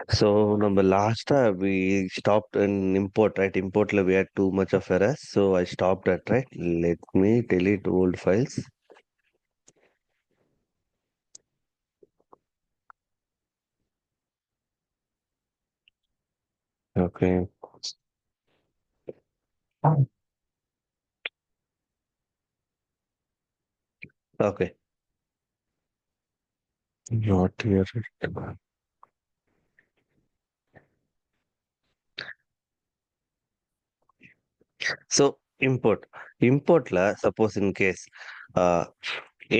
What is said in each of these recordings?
Number last we stopped in import, right? Importல we had too much of errors, so I stopped at right. Let me delete old files. Okay. Okay. Not here. So import. Importல suppose in case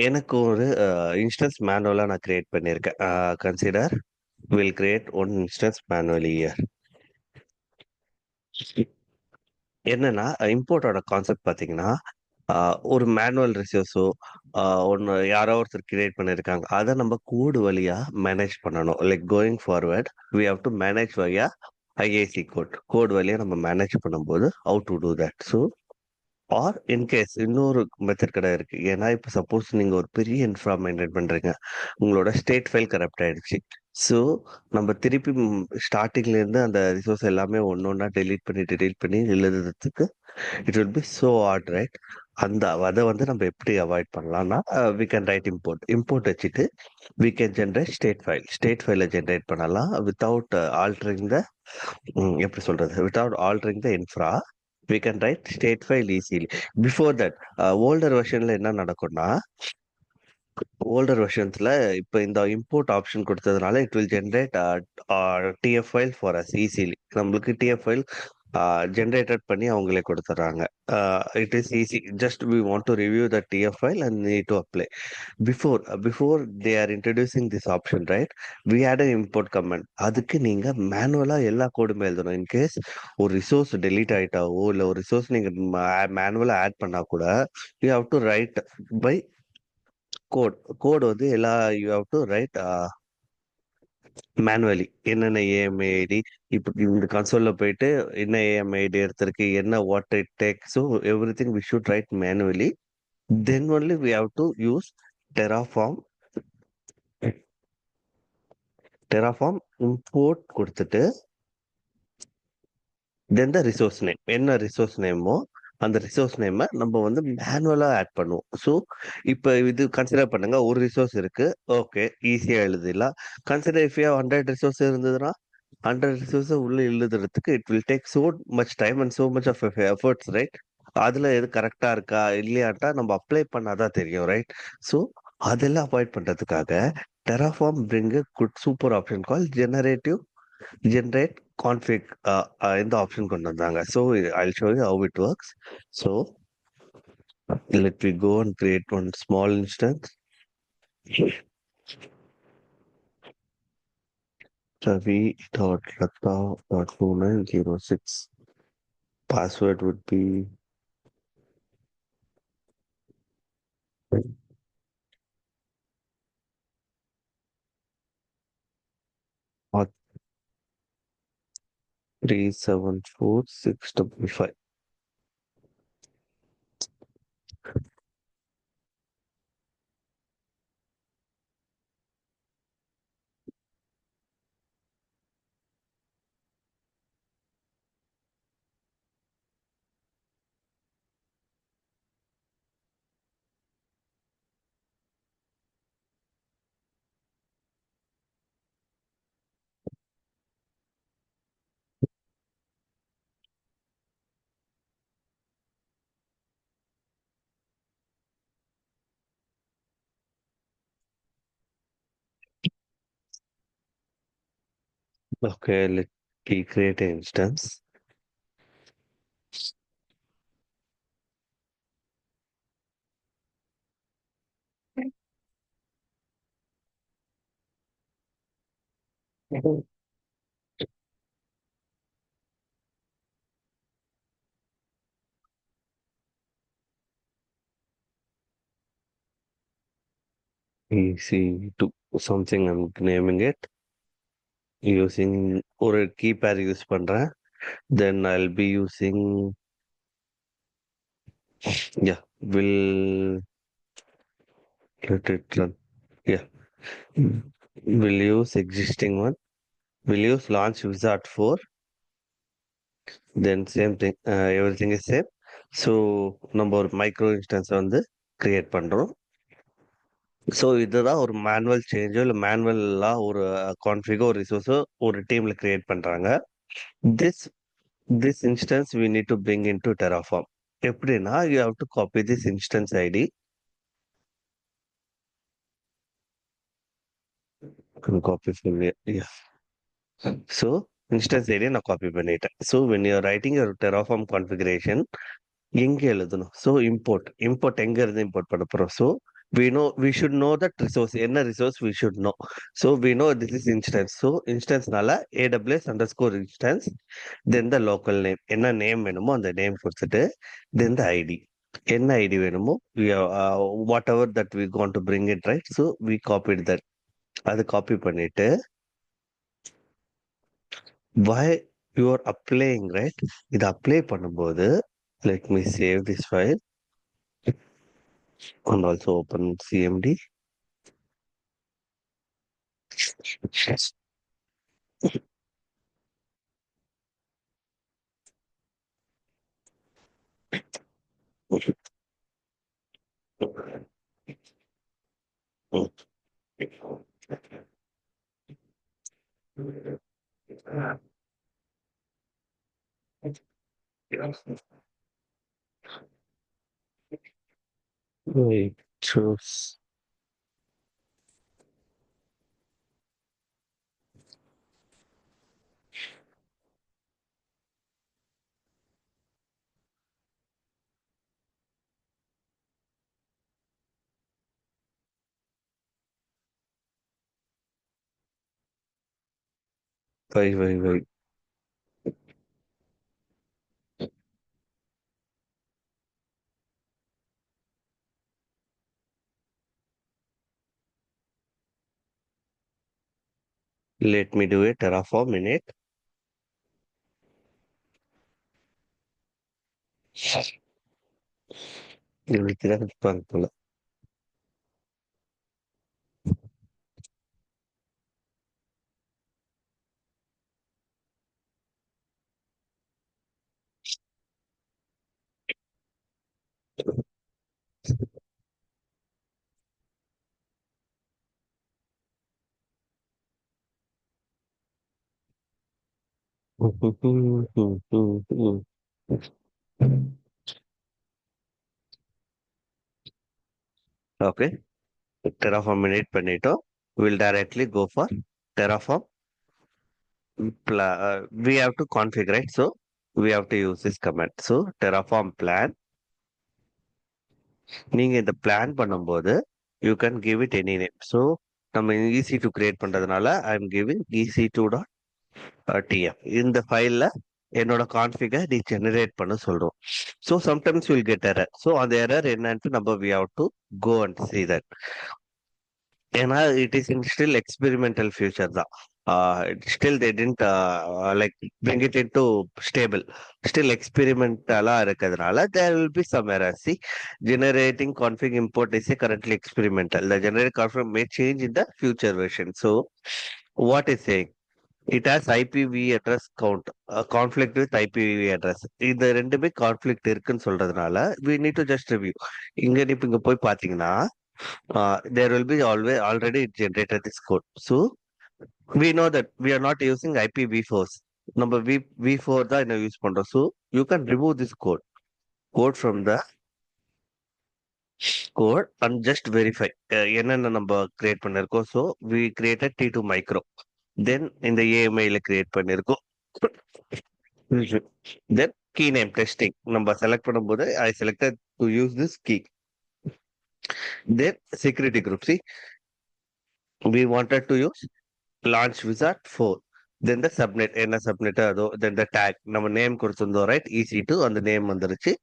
எனக்கு ஒரு instance மேனுவலா நான் create பண்ணியிருக்கேன். Consider will create one instance manually year. என்னன்னா இம்போர்ட்டோட concept பார்த்தீங்கன்னா, ஒரு manual ரிசோர்ஸோ ஒண்ணு யாரோ ஒருத்தர் கிரியேட் பண்ணியிருக்காங்க. அத நம்ம கோட் வழியா மேனேஜ் பண்ணணும். Like going forward we have to manage via IAC code. Code வழியா நம்ம மேனேஜ் பண்ணும்போது how to do that. So or in case இன்னொரு மெத்தட் கூட இருக்கு. ஏன்னா இப்ப சப்போஸ் நீங்க ஒரு பெரிய இன்ஃப்ரா மெயின்டைன் பண்றீங்க. உங்களோட ஸ்டேட் ஃபைல் கரப்ட் ஆயிடுச்சு. ஸோ நம்ம திருப்பி ஸ்டார்டிங்ல இருந்து அந்த ரிசோர்ஸ் எல்லாமே ஒன்னொன்னா டெலீட் பண்ணி எழுதுறதுக்கு it will be so hard, right? அத வந்து நம்ம எப்படி அவாய்ட் பண்ணலாம்னா, வி கேன் ரைட் இம்போர்ட் வச்சுட்டு வி கேன் ஜென்ரேட் ஸ்டேட் ஃபைல ஜென்ரேட் பண்ணலாம் வித்தவுட் ஆல்டரிங் த எப்படி சொல்றது, without altering the infra. We can write state file easily. Before that older வெர்ஷன்ல என்ன நடக்கும்னா, ஓல்டர் வெர்ஷன்ஸ்ல இப்ப இந்த இம்போர்ட் ஆப்ஷன் கொடுத்ததுனால it will generate TF file for us easily. நம்மளுக்கு டிஎஃப் ஃபைல் ஜென்ரேட்டட் பண்ணி அவங்களே கொடுத்துட்றாங்க. It is easy. Just we want to review the TF file and need to apply. Before they are introducing this option, right? We had a import command. அதுக்கு நீங்க மேனுவலா எல்லா கோடுமே எழுதணும். In case ஒரு resource delete ஆயிட்டாவோ இல்ல ஒரு ரிசோர்ஸ் நீங்க மேனுவலா add பண்ணா கூட you have to write by code. Code வந்து எல்லா you have to write manually. என்னென்ன ஏஎம்ஐடி இப்போ இந்த கன்சோல்ல போயிட்டு என்ன ஏஎம்ஐடி எடுத்திருக்கு, என்ன what it take. So everything we should write manually. Then only we have to use Terraform. Terraform import கொடுத்துட்டு தென் த ரிசோர்ஸ் நேம். என்ன ரிசோர்ஸ் நேமோ அந்த ரிசோர்ஸ் நேமை நம்ம வந்து மேனுவலா ஆட் பண்ணுவோம். ஸோ இப்போ இது கன்சிடர் பண்ணுங்க, ஒரு ரிசோர்ஸ் இருக்கு. ஓகே, ஈஸியா எழுதிடலாம். கன்சிடர் இஃப் யூ 100 ரிசோர்ஸ் இருந்ததுன்னா 100 ரிசோர்ஸ் உள்ள எழுதுறதுக்கு it will take so much time and so much of efforts, right? அதுல எது கரெக்டா இருக்கா இல்லையாட்டா நம்ம அப்ளை பண்ணாதான் தெரியும், ரைட்? ஸோ அதெல்லாம் அவாய்ட் பண்றதுக்காக Terraform bring good super option call generate config. இந்த ஆப்ஷன் கொண்டு வந்தாங்க. So I show you how it works. So let me go and create one small instance. Ravi.lata.2906. Password would be auth 374655. Okay, let me create an instance. EC2 something, I'm naming it using ஒரு keypad use பண்றேன். Then I'll be using, yeah, will let it run. Yeah, we'll use existing one. We'll use launch wizard 4, then same thing, everything is same. So நம்ம ஒரு micro instance வந்து create பண்றோம். So இதுதான் ஒரு manual சேஞ்சோ இல்லை மேனுவலா ஒரு கான்ஃபிகோ ஒரு ரிசோர்ஸோ ஒரு டீம்ல கிரியேட் பண்றாங்க. This this instance we need to bring in to Terraform. எப்படின்னா you have to copy this instance ID. Copy from so instance ஐடியை நான் காப்பி பண்ணிட்டேன். ஸோ வென் யூ ரைட்டிங் ஒரு டெராஃபார்ம் கான்ஃபிகரேஷன் எங்க எழுதணும்? ஸோ இம்போர்ட் எங்க இருந்து இம்போர்ட் பண்ண போறோம்? So we should know that resource என்ன resource we should know. So we know this is instance. So instanceனால AWS underscore instance, then the local name என்ன நேம் வேணுமோ அந்த நேம் கொடுத்துட்டு then the ID என்ன ஐடி வேணுமோ whatever that we want to bring it right. So we copied that. அது copy பண்ணிட்டு why you are applying right. இது apply பண்ணும்போது let me save this file and also open CMD. Wait, choose. Wait. Let me do a Terraform in it. இப்படித்தான் இருப்பாங்க போல. Okay, Terraform in it பண்ணிட்டோம். We'll directly go for Terraform. We have to configure it. So we have to use this command. So Terraform plan. நீங்க இந்த plan பண்ணும்போது you can give it any name. So நம்ம easy to create பண்றதுனால I am giving EC2 dot TF. இந்த ஃபைல்ல என்னோட கான்ஃபிகை நீ ஜெனரேட் பண்ண சொல்றோம். So sometimes will get error. So அந்த எரர் என்னன்ட்டு நம்ம we have to go and see that. ஏன்னா it is in still experimental feature தான். Still they didn't like bring it in to stable. Still எக்ஸ்பெரிமெண்டலா இருக்கிறதுனால there will be some error. சி generating config import is a currently experimental. The generated config may change in the future version. So what is saying? It has IPv address count, conflict with IPv address. இந்த ரெண்டுமே conflict இருக்குன்னு சொல்றதுனால we need to just review. இங்க போய் பாத்தீங்கன்னா there will be always already generated this code. So we know that we are not using IPv4. நம்ம V4 தான் என்ன யூஸ் பண்றோம். So you can remove this code from the code and just verify என்னென்ன நம்ம create பண்ணிருக்கோம். So we created T2 micro. Then இந்த AMIல create பண்ணிருக்கோம். தென் கீ நேம் டெஸ்டிங் நம்ம செலக்ட் பண்ணும்போது I selected to use this key. Then security group. See we wanted to use launch wizard 4. Then the subnet என்ன subnet அதோ then the tag நம்ம name கொடுத்துருந்தோம் right. EC2 அந்த name வந்துருச்சு.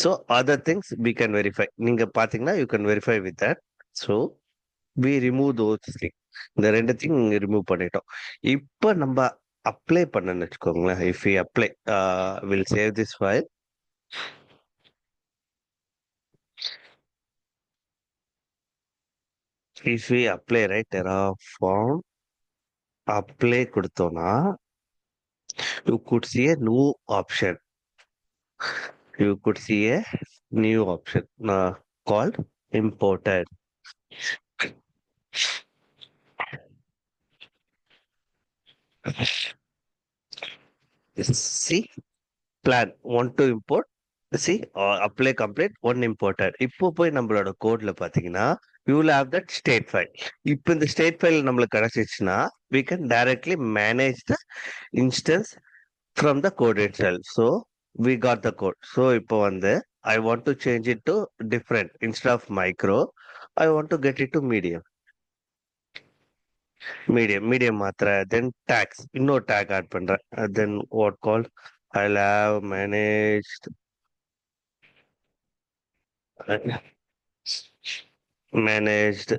So other things we can verify. நீங்க பாத்தீங்கன்னா you can verify with that. So we remove those thing. இந்த ரெண்டுத்தையும் ரிமூவ் பண்ணிட்டோம். இப்போ நம்ம அப்ளை பண்ணன்னு வச்சுக்கோங்களேன். If we apply will save this file. If we apply right Terraform apply குடுத்தோம்னா, you could see a new option. You could see a new option called imported. See, plan want to import. See, apply complete one imported. இப்போ போய் நம்மளோட கோட்ல பாத்தீங்கன்னா you will have that state file. இப்போ இந்த state file நம்மளுக்கு கிடைச்சிச்சுன்னா we can directly manage the instance from the code itself. So we got the code. So இப்போ வந்து I want to change it to different instead of micro. I want to get it to medium. Medium மாத்திர then tags இன்னொரு tag add பண்றேன். Then what called I'll have managed managed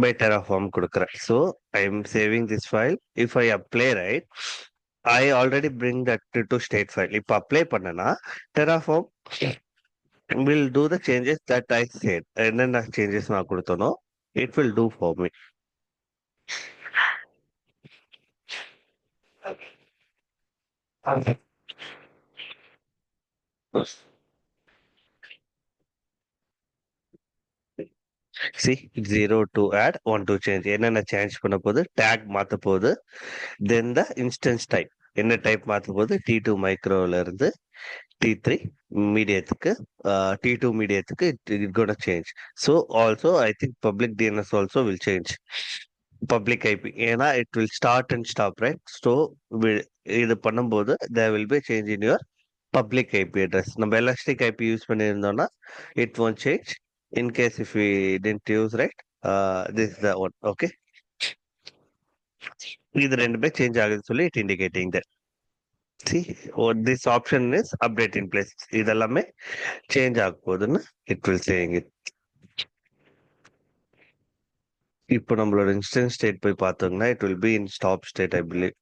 by Terraform குடுக்குறேன். So I'm saving this file. If I apply right, I already bring that to state file. இப்போ apply பண்ணனா Terraform will do the changes that I said. என்னென்ன changes நான் கொடுத்தனோ it will do for me. See, 0 to add, 1 to change. என்னென்ன change பண்ண போகுது take மாத்த போகுது தென் த instance type என்ன டைப் மாத்த போகுது T2 மைக்ரோல இருந்து T3 மீடியத்துக்கு T2 மீடியத்துக்கு it gonna change. So also I think public DNS also will change. Public IP ஏன்னா it will start and stop, right? So இது பண்ணும்போது there will be change in your public IP address. நம்ம elastic IP use பண்ணியிருந்தோம்னா it won't change. In case if we didn't use, right, this is the one. Okay, இது ரெண்டுமே change ஆகுதுன்னு சொல்லி it indicating that. See, what this option is update in place. இதெல்லாமே change ஆக போகுதுன்னு it will saying it. இப்போ நம்மளோட instance state போய் பார்த்தோம்னா it will be in stop state, I believe.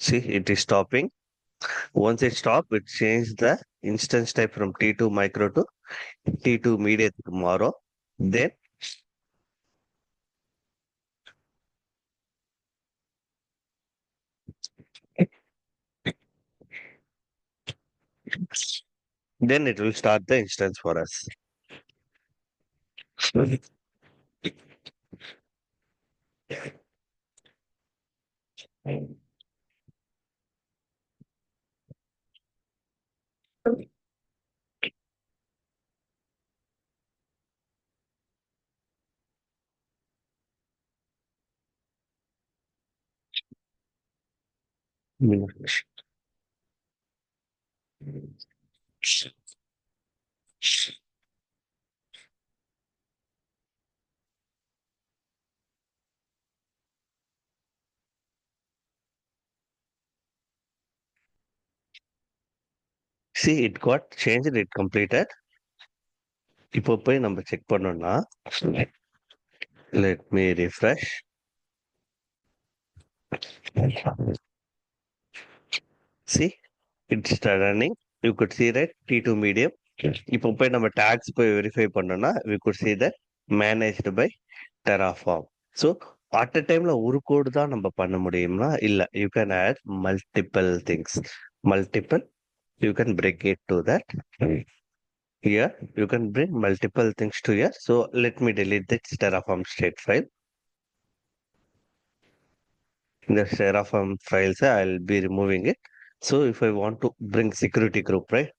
See, it is stopping. Once it stop, it change the instance type from T2 micro to T2 mediate tomorrow. Then it will start the instance for us. See, it got changed, it completed. இப்போ போய் நம்ம check பண்ணோம்னா let me refresh. See, it's running. You could see that T2 medium. இப்போ போய் நம்ம tags போய் verify பண்ணோம்னா we could see that managed by Terraform. So at a timeல ஒரு கோடு தான் நம்ம பண்ண முடியும்னா இல்ல you can add multiple things. Multiple, you can bring it to that. Here you can bring multiple things to here. So let me delete this Terraform state file. In the Terraform files, I'll be removing it. So if I want to bring security group, right?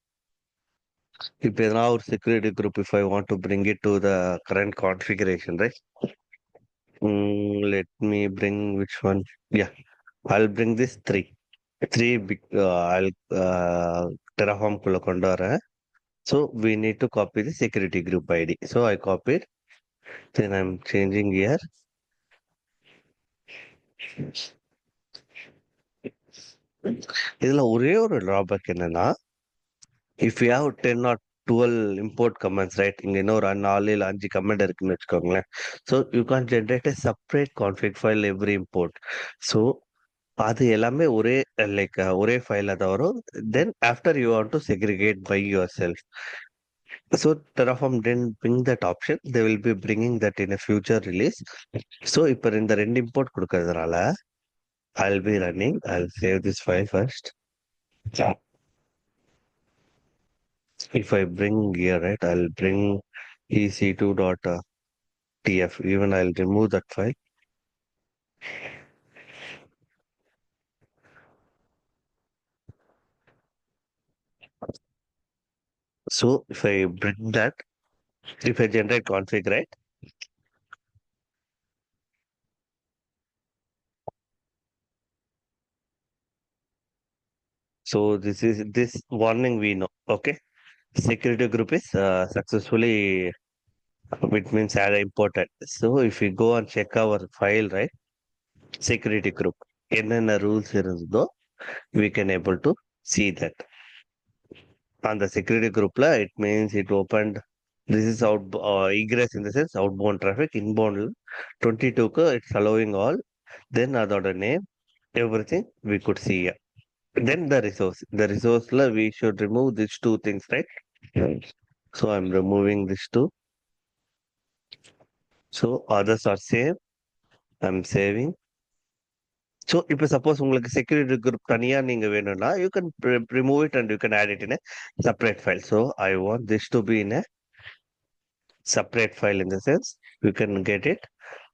If now security group, if I want to bring it to the current configuration, right? Let me bring which one? Yeah, I'll bring this three. Three big, I'll Terraform kulla kondu varen. So we need to copy the security group ID. So I copied. Then I'm changing here. இதுல ஒரே ஒரு drawback என்னன்னா if you have 10 or 12 import comments right இங்க இன்னொரு 4 இல்ல 5 comment இருக்குன்னு வச்சுக்கோங்களேன் so you can generate a separate config file every import so அது எல்லாமே ஒரே லைக் ஒரே ஃபைல தான் வரும் then after you want to segregate by your self So Terraform didn't bring that option. They will be bringing that in a future release. So இப்ப இந்த ரெண்டு இம்போர்ட் கொடுக்கறதுனால I'll be running. I'll save this file first. Yeah. If I bring here, right, I'll bring ec2.tf. Even I'll remove that file. So if I bring that, if I generate config, right? So this is this warning we know. Okay. Security group is successfully, it means add imported. So if we go and check our file, right, security group, என்னென்ன rules இருந்ததோ we can able to see that. On the security group, it means it opened. This is out egress in the sense outbound traffic, inbound 22 க்கு it's allowing all. Then அதோட name, everything we could see here. Then the resource. The resource we should remove these two things, right? Yes. So I'm removing these two. So others are saved. I'm saving. So இப்போ suppose உங்களுக்கு security group தனியா நீங்க வேணும்னா you can remove it and you can add it in a separate file. So I want this to be in a separate file in the sense you can get it.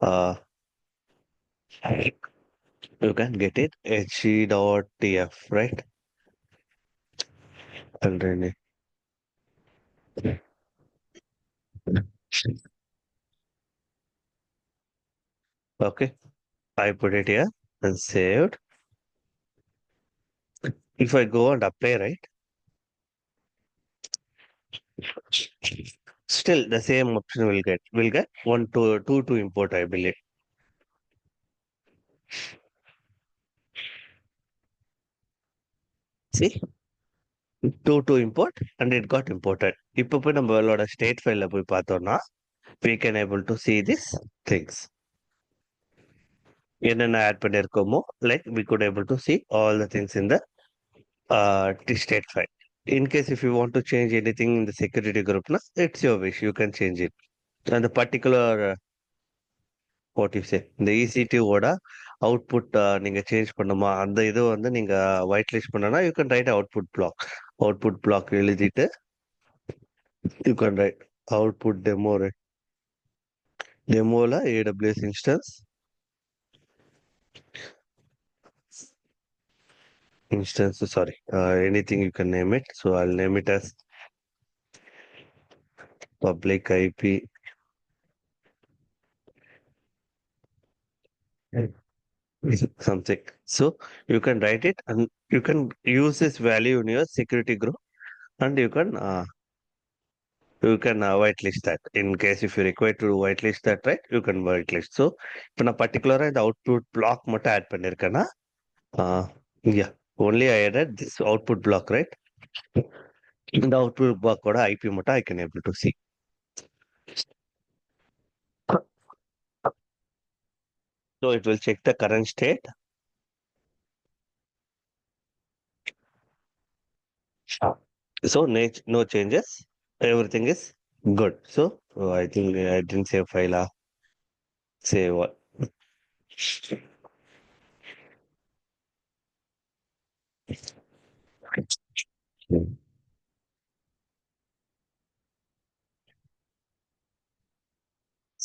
Uh, you can get it hg.tf, right? And then okay, I put it here and saved. If I go and apply, right, still the same option will get. We'll get two to import, I believe. See, two to import and it got imported. இப்போ போய் நம்மளோட state ஃபைல்ல போய் பார்த்தோம்னா we can able to see these things. என்னென்ன add பண்ணியிருக்கோமோ like we could able to see all the things in the state file. In case if you want to change anything in the security group, na, it's your wish. You can change it. And the particular, what you say, the EC2 ஓட output நீங்க change பண்ணுமா அந்த இது வந்து நீங்க white list பண்ணனா you can write output block. Output block எழுதிட்டு you can write output demo, right? Demoல AWS instance, sorry, anything you can name it. So I'll name it as public IP something. So you can write it and you can use this value in your security group and you can whitelist that. In case if you require to whitelist that, right, you can whitelist. So இப்போ நான் பர்டிகுலரா இந்த output block மட்டும் add பண்ணிருக்கேன்னா yeah, only I added this output block, right? இந்த output பிளாக்கோட IP மட்டும் I can able to see. So it will check the current state. So no changes. Everything is good. So I think I didn't save file. Save what?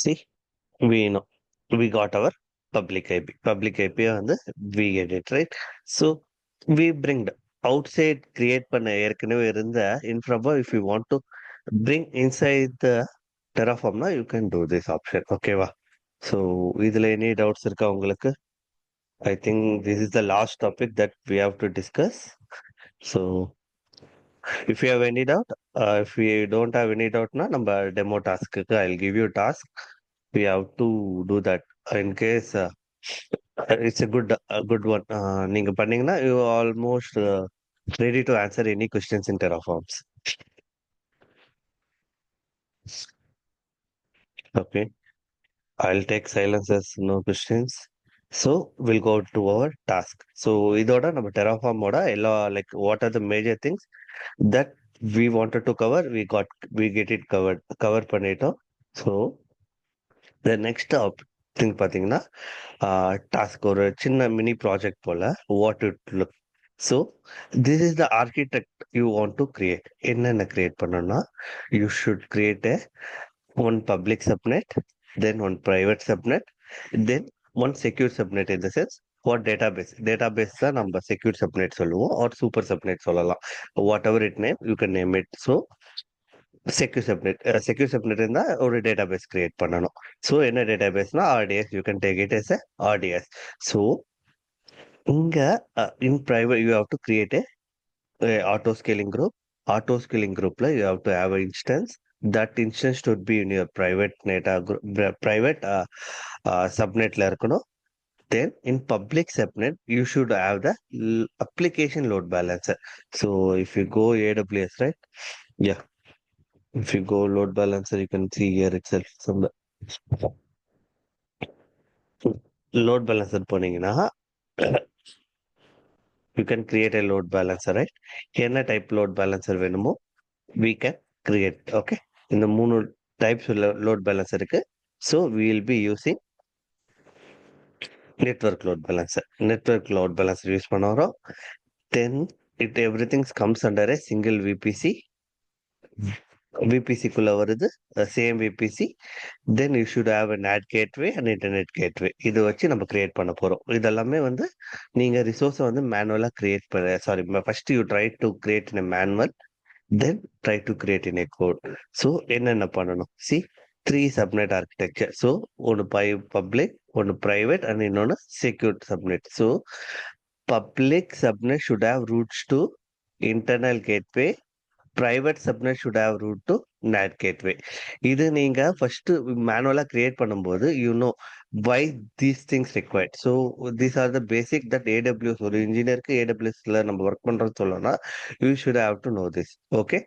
See, we know we got our public IP. Public IP on the we get it, right? So we bring the outside create பண்ண ஏற்கனவே இருந்த infra if you want to bring inside the Terraform now you can do this option. Okay வா? So இதுல any doubts இருக்கா உங்களுக்கு? I think this is the last topic that we have to discuss. So if you have any doubt, if we don't have any doubt na, நம்ம demo task I'll give you a task. We have to do that. In case it's a good one. நீங்க பண்ணீங்கன்னா you almost ready to answer any questions in Terraforms. Okay, I'll take silence as no questions. So we'll go to our task. So இதோட நம்ம Terraform ஓட எல்லா like what are the major things that we wanted to cover, we get it cover பண்ணிட்டோம். So the next thing பார்த்தீங்கன்னா task ஒரு சின்ன mini project போல what it look. So this is the architect you want to create. என்னென்ன create பண்ணணும்னா you should create one public subnet, then one private subnet, then one secure subnet in the sense for database. Database தான் நம்ம secure subnet சொல்லுவோம் or super subnet சொல்லலாம். Whatever it name, you can name it. So secure subnet இருந்தா ஒரு database create பண்ணணும். So என்ன databaseனா RDS, you can take it as a RDS. So இங்க in private you have to create a auto scaling group. Auto scaling groupல you have to have an instance. That instance should be in your private net private subnetல இருக்கணும். Then in public subnet you should have the application load balancer. So if you go AWS, right? Yeah, if you go load balancer, you can see here itself some load balancer போனீங்கன்னா you can create a load balancer, right? என்ன type load balancer வேணுமோ we can create. Okay, இந்த மூணு types உள்ள load balancer இருக்கு. So we will be using network load balancer. Network load balancer use பண்ணுறோம். Then everything comes under a single VPC. VPC குள்ள வருது same VPC. Then you should have an ad gateway and internet gateway. இது வச்சு நம்ம create பண்ண போறோம். இதெல்லாமே வந்து நீங்க ரிசோர்ஸை வந்து மேனுவலா கிரியேட் பண்ண sorry first you try to create in manual, then try to create in a code. So என்னென்ன பண்ணணும் சி 3 சப்நெட் ஆர்கிடெக்சர். ஸோ ஒன்று பப்ளிக், ஒன்று பிரைவேட் அண்ட் இன்னொன்று secure subnet. So public subnet should have routes to internal gateway, private subnet should have route to NAT gateway. இது நீங்க first மேனுவலா create பண்ணும்போது why these things required. So these are the basic that AWS ஒரு இன்ஜினியருக்கு AWSல நம்ம work பண்றோம்னு சொல்லணும்னா you should have to know this. Okay,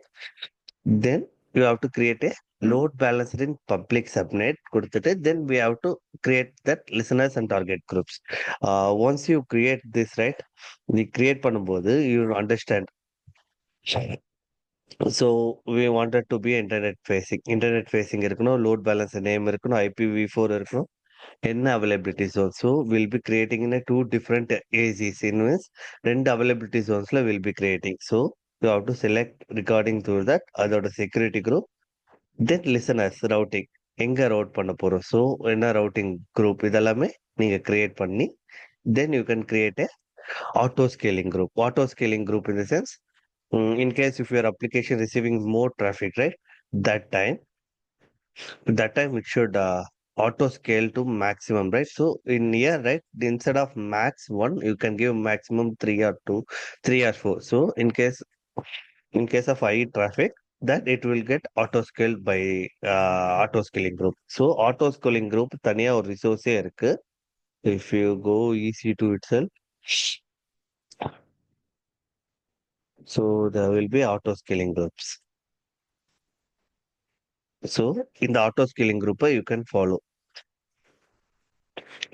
then you have to create a load balancer in public subnet கொடுத்துட்டு then we have to create that listeners and target groups. Once you create this, right, நீ create பண்ணும்போது you understand. So we wanted to be internet facing இருக்கணும், load balance name இருக்கணும், IPv4 இருக்கணும், என்ன availability zone. So will be creating in two different AZs இன்வென்ஸ். ரெண்டு availability ஜோன்ஸ்ல will be creating. So you have to select regarding through that அதோட security group. Then listeners routing எங்க route பண்ண போறோம். ஸோ என்ன ரவுட்டிங் குரூப் இதெல்லாமே நீங்க கிரியேட் பண்ணி then you can create A auto scaling group. Auto scaling group in the sense, in case if your application receiving more traffic, right, that time it should auto scale to maximum, right? So in here, right, instead of max 1 you can give maximum 3 or 2, 3 or 4. So in case of high traffic, that it will get auto scaled by auto scaling group. So auto scaling group தனியா ஒரு ரிசோர்ஸே இருக்கு. If you go EC2 itself, so there will be auto scaling groups. So in the auto scaling group you can follow.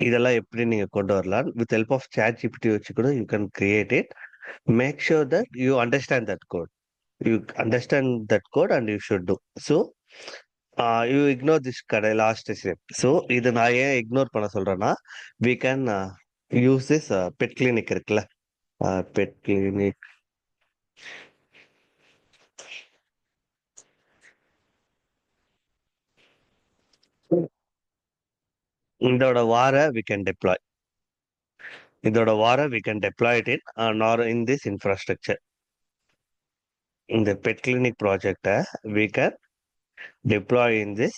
இதெல்லாம் எப்படி நீங்க கொண்டு வரலாம் with help of ChatGPT வச்சு கூட you can create it. Make sure that you understand that code. You understand that code and you should do. So you ignore this last step. So இது நான் ஏன் இக்னோர் பண்ண சொல்றேன்னா we can use this pet clinic இருக்குல்ல, pet clinic. இதோட வார we can deploy. இதோட வார we can deploy it in or in this infrastructure. இந்த pet clinic project we can deploy in this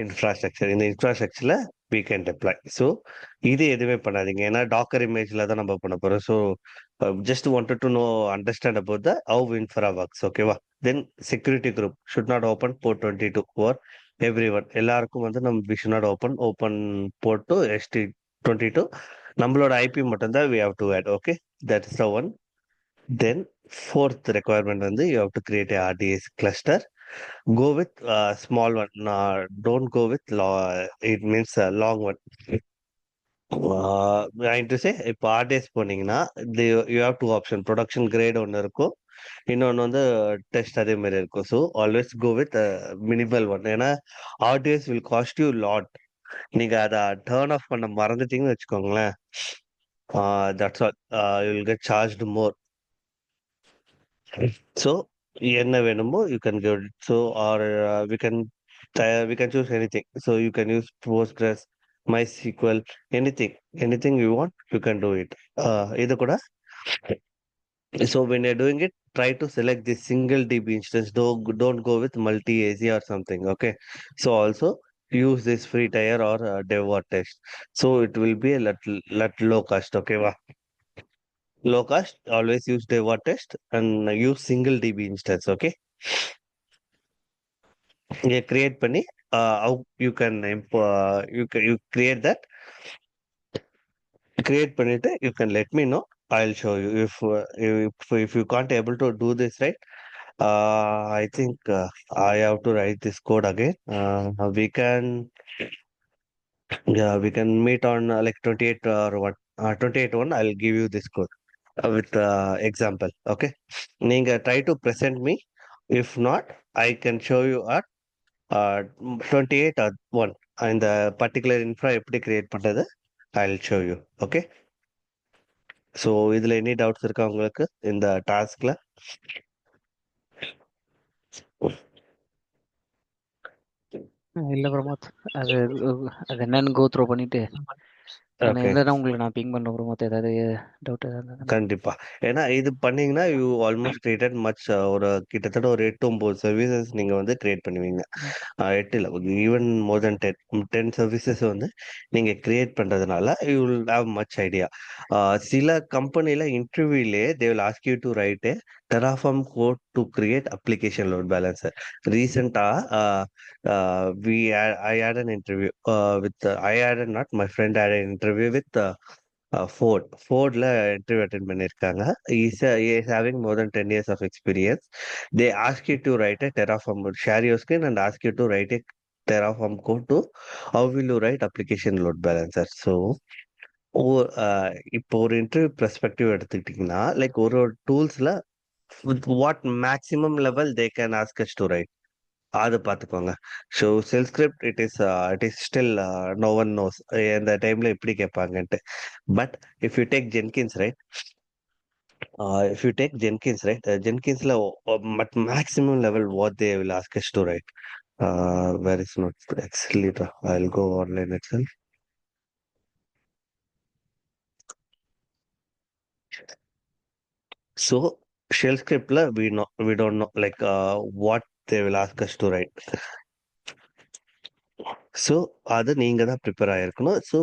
infrastructure. இந்த infrastructureல we can deploy. So இது எதுவுமே பண்ணாதீங்க, ஏன்னா டாக்கர் இமேஜ்ல தான் நம்ம பண்ண போறோம். So just wanted to know understand about the how infra works. ஓகேவா? Then security group should not open port 22 for everyone. எல்லாருக்கும் வந்து நம்ம we should not open port to ST22. நம்மளோட IP மட்டும் தான் we have to add. Okay, that is the one. Then fourth requirement வந்து you have to create a RDS cluster. Go with small one. Don't go with it means long one. I to say இப்போ RDS போனீங்கன்னா you have two option. Production grade ஒன்று இருக்கும், இன்னொன்னு வந்து test அதே மாரி இருக்கும். So always go with minimal one. ஏன்னா RDS will cost you lot. நீங்க அத டர்ன் ஆஃப் பண்ண மறந்துட்டீங்கன்னு வச்சுக்கோங்களேன், that's all. You will get charged more. So என்ன வேணுமோ you can give it. So or we can choose anything. So you can use Postgres, MySQL, anything. Anything you want, you can do it. இது கூட. So when you're doing it, try to select the single DB instance. Don't go with multi-AZ or something. Okay. So also use this free tier or dev test. So it will be a lot low cost. Okay. Low cost. Always use dev test and use single DB instance. Okay. You create பண்ணி how you can you create that. Create பண்ணிட்டு you can let me know. I'll show you if you can't able to do this, right. I think I have to write this code again. We can, yeah, we can meet on like 28 or what, 28 one. I'll give you this code with example. Okay. நீங்க try to present me. If not, I can show you at 28 or one. இந்த particular infra எப்படி create பண்றது, I'll show you. Okay. So இதுல any doubts இருக்கா உங்களுக்கு இந்த டாஸ்க்ல? இல்ல பிரமோத். அது அது என்னன்னு கோ த்ரூ பண்ணிட்டு நான் ஓகே. இல்லைன்னா உங்களுக்கு நான் பிங் பண்ணுறேன் பிரமோத். ஏதாவது டவுட் ஏதாவது இருந்ததுன்னா. கண்டிப்பா. ஏன்னா இது பண்ணீங்கன்னா, யூ ஆல்மோஸ்ட் கிரியேட்டட் மச். ஒரு கிட்டத்தட்ட ஒரு 8, 9 சர்வீசஸ் நீங்க வந்து கிரியேட் பண்ணுவீங்க. 8 இல்ல, ஈவன் மோர் தென் 10 சர்வீசஸ் வந்து நீங்க கிரியேட் பண்றதுனால you will have much idea. சில கம்பெனில இன்டர்வியூலயே they will ask you to write a Terraform code to create application load balancer. Recentா I had an interview with I had not my friend had an interview with ஃபோர்ட்ல interview attend பண்ணியிருக்காங்க. he is having more than 10 years of experience. They ask you to write a Terraform, share your screen and ask you to write a Terraform code to how will you write application load balancer. So இப்போ ஒரு interview perspective எடுத்துக்கிட்டிங்கன்னா, like ஒரு ஒரு டூல்ஸ்ல what maximum level they can ask us to write, அது பார்த்துக்கோங்க. So shell script it is still no one knows இந்த டைம்ல எப்படி கேட்பாங்கன்ட்டு. But if you take Jenkins right, Jenkinsல maximum level what they will ask us to write. Where is not Excel? I'll go online itself. So shell scriptல we don't know like what they will ask us to write. So அது நீங்க தான் prepare ஆயிருக்கணும். So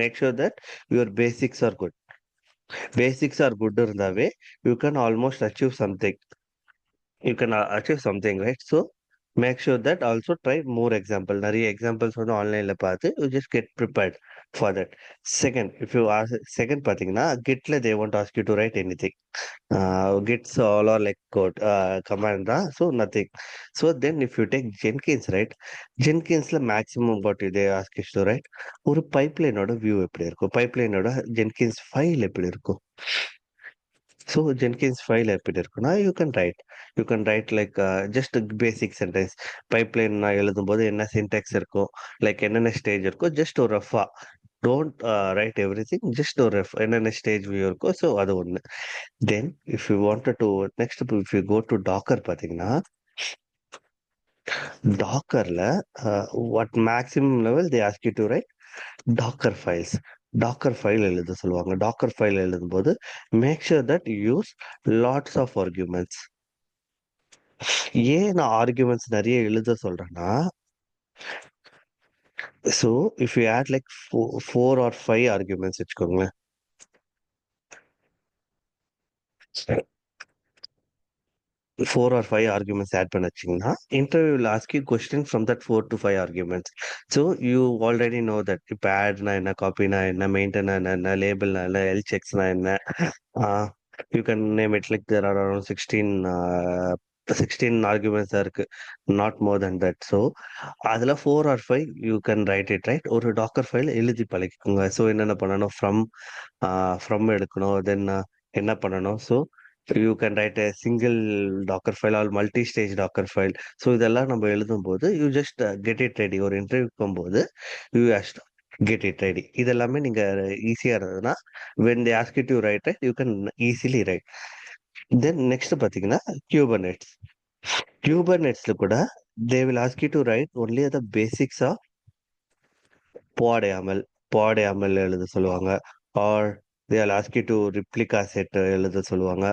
make sure that your basics are good. Basics are good இருந்தாவே you can almost achieve something. achieve something, right? So make sure that also try more example. நிறைய examples வந்து ஆன்லைன்ல பார்த்து you just get prepared for that. Second, if you ask second பார்த்தீங்கன்னா Gitல they won't ask you to write anything. Gits all are like code command தான், so nothing. So then if you take Jenkins, right? Jenkinsல maximum what they ask you to write ஒரு பைப்லைனோட view எப்படி இருக்கும், பைப்லைனோட Jenkins file எப்படி இருக்கும். So Jenkins file எப்படி இருக்குன்னா you can right like just basic sentence. Pipeline நான் எழுதும்போது என்ன சின்டெக்ஸ் இருக்கும், லைக் என்னென்ன ஸ்டேஜ் இருக்கும், ஜஸ்ட் ஒரு Rafah. Don't write every thing, just ஒரு ரஃப் என்னென்ன ஸ்டேஜ் வியூ இருக்கும். ஸோ அது ஒன்று. தென் if you wanted to next if you go to Docker பார்த்தீங்கன்னா, டாக்கர்ல what maximum level they ask you to right Docker files. Docker file எழுத சொல்லுவாங்க. Docker file எழுதும்போது make sure that use lots of arguments. ஏன் நான் arguments நிறைய எழுத சொல்றேன்னா, so if you add like 4 or 5 arguments வச்சுக்கோங்களேன். 4 or 5 arguments ஆட் பண்ண வச்சீங்கன்னா, interview will ask you question from that 4 to 5 arguments. So you already know that இப்போ ஆட்னா என்ன, காப்பினா என்ன, மெயின்டெனா என்ன, லேபிள்னா என்ன, எல்செக்ஸ்னா என்ன. You can name it like there are around 16 arguments தான் இருக்கு, not more than that. So அதில் 4 or 5 you can write it right. ஒரு டாக்கர் ஃபைல் எழுதி பழகிக்கோங்க. ஸோ என்னென்ன பண்ணணும், ஃப்ரம் எடுக்கணும். தென் என்ன பண்ணணும், so you can write a single docker file or multi stage docker file. So இதெல்லாம் நம்ம எழுதும்போது you just get it ready. ஒரு இன்டர்வியூ போகும்போது you has to get it ready. இதெல்லாமே நீங்க ஈஸியா இருந்ததுன்னா when they ask you to write it you can easily write. Then next பாத்தீங்கன்னா குயூபர்நெட்ஸ். குயூபர்நெட்ஸ்ல கூட they will ask you to write only the basics of pod YAML. pod YAML எழுத சொல்லுவாங்க. or they will ask you to replica set எழுத சொல்லுவாங்க.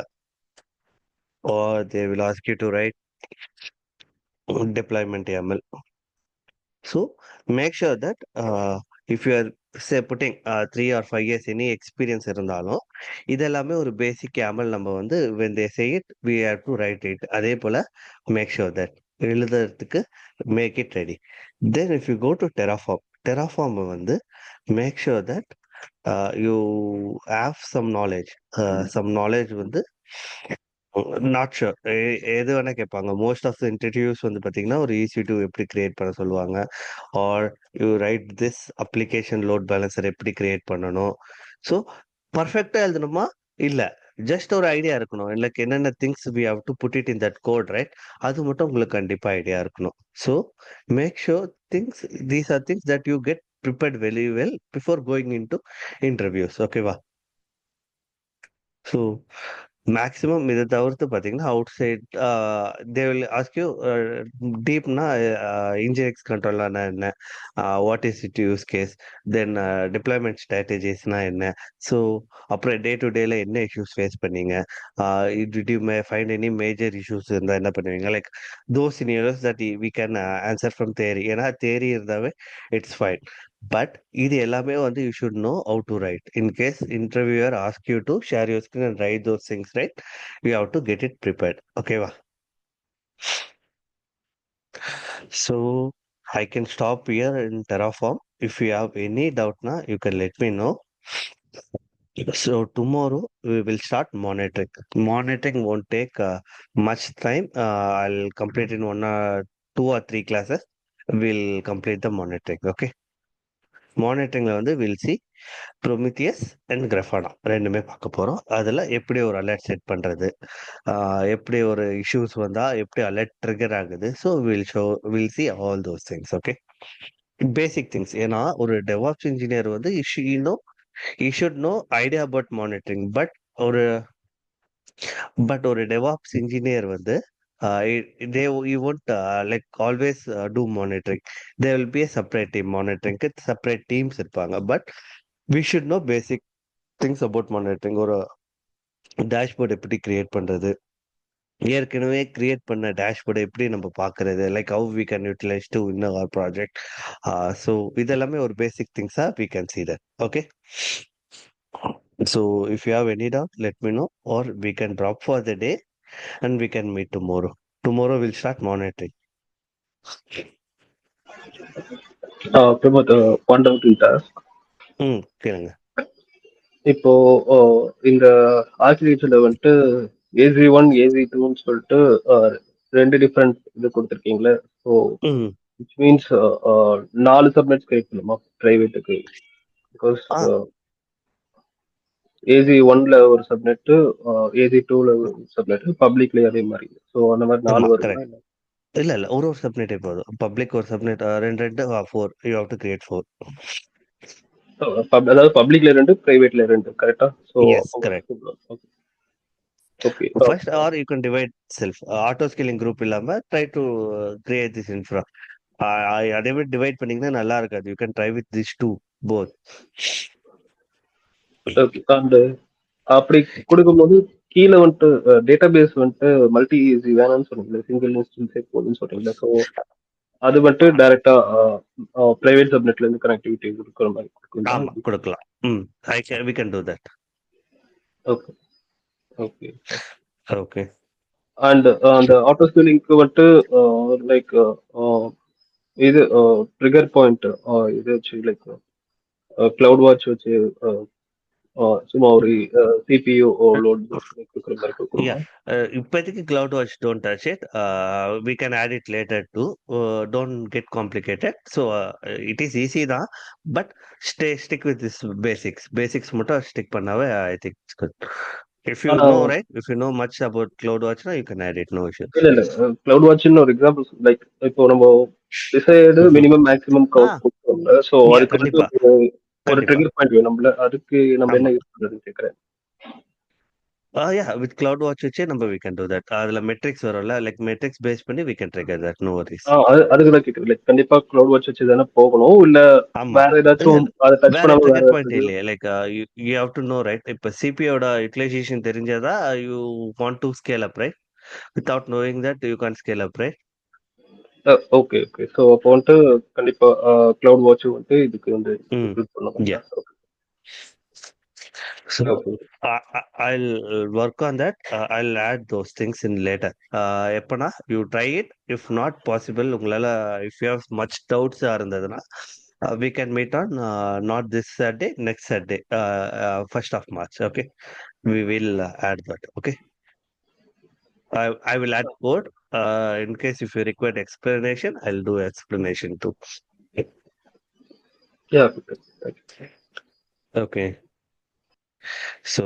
or they will ask you to write deployment YAML. So make sure that if you are say putting 3 or 5 years any experience இருந்தாலும் இதெல்லாமே ஒரு பேசிக் YAML நம்ம வந்து when they say it we have to write it. அதே போல make sure that எழுதுறதுக்கு make it ready. Then if you go to Terraform வந்து make sure that you have some knowledge வந்து நாட் ஷூர். எது வேணா கேட்பாங்க. மோஸ்ட் ஆஃப் த இன்டர்வியூஸ் வந்து பார்த்தீங்கன்னா, ஒரு EC2 எப்படி கிரியேட் பண்ண சொல்லுவாங்க. Or you write this application load balancer எப்படி கிரியேட் பண்ணணும். ஸோ பர்ஃபெக்ட்டா எழுதணுமா? இல்ல. ஜஸ்ட் ஒரு ஐடியா இருக்கணும். லைக் என்னென்ன things we have to put it in that code right? அது மட்டும் உங்களுக்கு கண்டிப்பா ஐடியா இருக்கணும். So make sure these are things that you get prepared very well before going into interviews. ஓகேவா? ஸோ மேக்ஸிமம் இத தவிர்த்து பார்த்தீங்கன்னா, outside they will ask you டீப்னா இன்ஜினிக்ஸ் கண்ட்ரோல்னா என்ன? What is it use case? Then deployment ஸ்ட்ராட்டஜிஸ்னா என்ன? So அப்புறம் day to டேல என்ன இஷ்யூஸ் ஃபேஸ் பண்ணீங்க? Did you find any major issues இருந்தா என்ன பண்ணுவீங்க? Like those scenarios that we can answer from theory. ஏன்னா தியரி இருந்தாவே இட்ஸ் ஃபைன். பட் இது எல்லாமே வந்து you should know how to write. In case interviewer ask you to share your screen and write those things right, you have to get it prepared. ஓகேவா? So I can stop here in Terraform. If you have any doubt na, you can let me know. So tomorrow we will start monitoring. Monitoring won't take much time. I'll complete in 2 or 3 classes. We'll complete the monitoring. Okay. மானிட்டரிங்ல வந்து will see Prometheus and கிரஃபானா ரெண்டுமே பார்க்க போறோம். அதுல எப்படி ஒரு alert set பண்றது, எப்படி ஒரு இஷ்யூஸ் வந்தா எப்படி அலர்ட் ட்ரிகர் ஆகுது. So will see all those things. Okay, basic things. ஏன்னா ஒரு டெவாப்ஸ் இன்ஜினியர் வந்து he should know idea about monitoring. ஒரு ஒரு டெவாப்ஸ் இன்ஜினியர் வந்து they you won't like always do monitoring. There will be a separate team monitoring. Separate teams இருப்பாங்க. But we should know basic things about monitoring. ஒரு dashboard எப்படி create பண்றது, ஏற்கனவே create பண்ண டேஷ்போர்டை எப்படி நம்ம பார்க்கறது, like how we can utilize to in our project. So இதெல்லாமே ஒரு பேசிக் திங்ஸா we can see that. Okay, so if you have any doubt let me know, or we can drop for the day and we can meet tomorrow. Tomorrow we'll start monitoring. Pramod, one down to task. கேளுங்க. இப்போ இந்த ஆர்கிடெக்சர்ல வந்துட்டு AZ1 AZ2ன்னு சொல்லிட்டு ரெண்டு different இது கொடுத்துருக்கீங்களே. So ம் which means 4 subnets create பண்ணுமா பிரைவேட்டுக்கு? Because ஆ AZ1ல ஒரு சப்நெட்டு, AZ2ல ஒரு சப்நெட், பப்ளிக்லயே அதே மாதிரி. ஸோ அந்த மாதிரி ஆமா 4 வருமா? கரெக்ட். இல்ல ஒரு சப்நெட்டே போதும். பப்ளிக் ஒரு சப்நெட், ரெண்டு 4 யூ ஹேவ் டு கிரியேட் 4. அதாவது பப்ளிக்ல 2, பிரைவேட்ல 2, கரெக்டா? So yes correct. Okay. First or you can divide self. Auto scaling group இல்லாம try to create this infra. அதே மாதிரி டிவைட் பண்ணீங்கன்னா நல்லா இருக்காது. You can try with this two both. Okay. And அப்படி கொடுக்கும்போது கீழே வந்துட்டு டேட்டாபேஸ் வந்துட்டு மல்டி ஈஸி வேணும்னு சொன்னீங்களா, சிங்கிள் இன்ஸ்டன்ஸே போதும்னு சொன்னீங்களா? ஸோ அது வந்துட்டு டைரக்டா பிரைவேட் சப்நெட்ல இருந்து கனெக்டிவிட்டி கொடுக்குற மாதிரி கொடுக்குங்களா? ஆமா கொடுக்கலாம். We can do that. Okay. Okay. Okay. And அந்த ஆட்டோ ஸ்கேலிங்க்கு வந்துட்டு லைக் இது ட்ரிகர் பாயிண்ட் இது வச்சு லைக் கிளவுட் வாட்ச் வச்சு சும்மா ஒரு சிபியூ லோட் கொடுக்குற மாதிரி கொடுக்கணுமா? இப்போதைக்கு CloudWatch don't touch it. We can add it later too. Don't get complicated. So it is easy தான். But stick with this basics மட்டும் ஸ்டிக் பண்ணாவே I think it's good. If you know, ah right? If you know much about CloudWatch, now you can add it. No issues. இல்ல இல்ல cloud வாட்ச்னு ஒரு example like இப்போ நம்ம decide Mhm. Minimum maximum ஆ, கொடுத்தோம்ல so yeah, அதுக்கு வந்து கண்டிப்பா, ஒரு கண்டிப்பா. ட்ரிகர் பாயிண்ட் வேணும்ல அதுக்கு நம்ம ஆமா. என்ன யூஸ் பண்றதுன்னு கேட்கறேன். Yeah, with CloudWatch வச்சே நம்ம we can do that. அதுல மெட்ரிக்ஸ் வரும்ல, லைக் மெட்ரிக்ஸ் பேஸ் பண்ணி we can trigger that. No worries. அதுக்கு தான் கேட்குறேன் லைக் கண்டிப்பா கிளவுட் வாட்ச் வச்சு தானே போகணும் இல்ல ஆமா. வேற இல்ல, ஏதாச்சும் அதை டச் வேற பண்ணாம வேற ட்ரிகர் பாயிண்ட் ஏதாச்சும். இல்லையே. Like you have to know, right? இப்ப சிபியோட யூட்டிலைசேஷன் தெரிஞ்சாதான் you want to scale up, right? Without knowing that you can scale up, right? Okay okay so அப்போ வந்துட்டு கண்டிப்பா கிளவுட் வாட்ச் வந்துட்டு இதுக்கு வந்து ம். இன்க்ளூட் பண்ணுவாங்க. Yeah. So okay I'll work on that. I'll add those things in later. எப்பனா you try it. If not possible, உங்களால if you have much doubts இருந்ததுன்னா we can meet on not this Saturday, next Saturday, 1st of March. Okay, we will add that. Okay, I will add code. In case if you require explanation, I'll do explanation too. Yeah Okay. So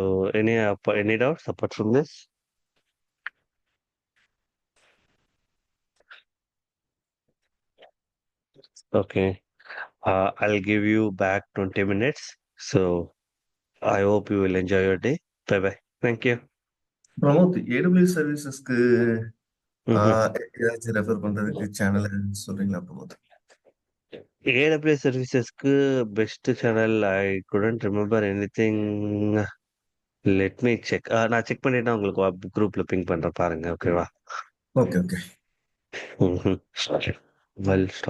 any doubts apart from this? Okay. I'll give you back 20 minutes. So I hope you will enjoy your day. Bye bye. Thank you. Pramod, AWS சர்வீசஸ்க்கு Mhm. ஏதாச்சும் refer பண்றதுக்கு channel சொல்றீங்களா Pramod? AWS servicesக்கு best channel I couldn't remember anything. Let me check. நான் check பண்ணிட்டு உங்களுக்கு குரூப்ல ping பண்றேன் பாருங்க. ஓகேவா? Okay okay. Well, stop.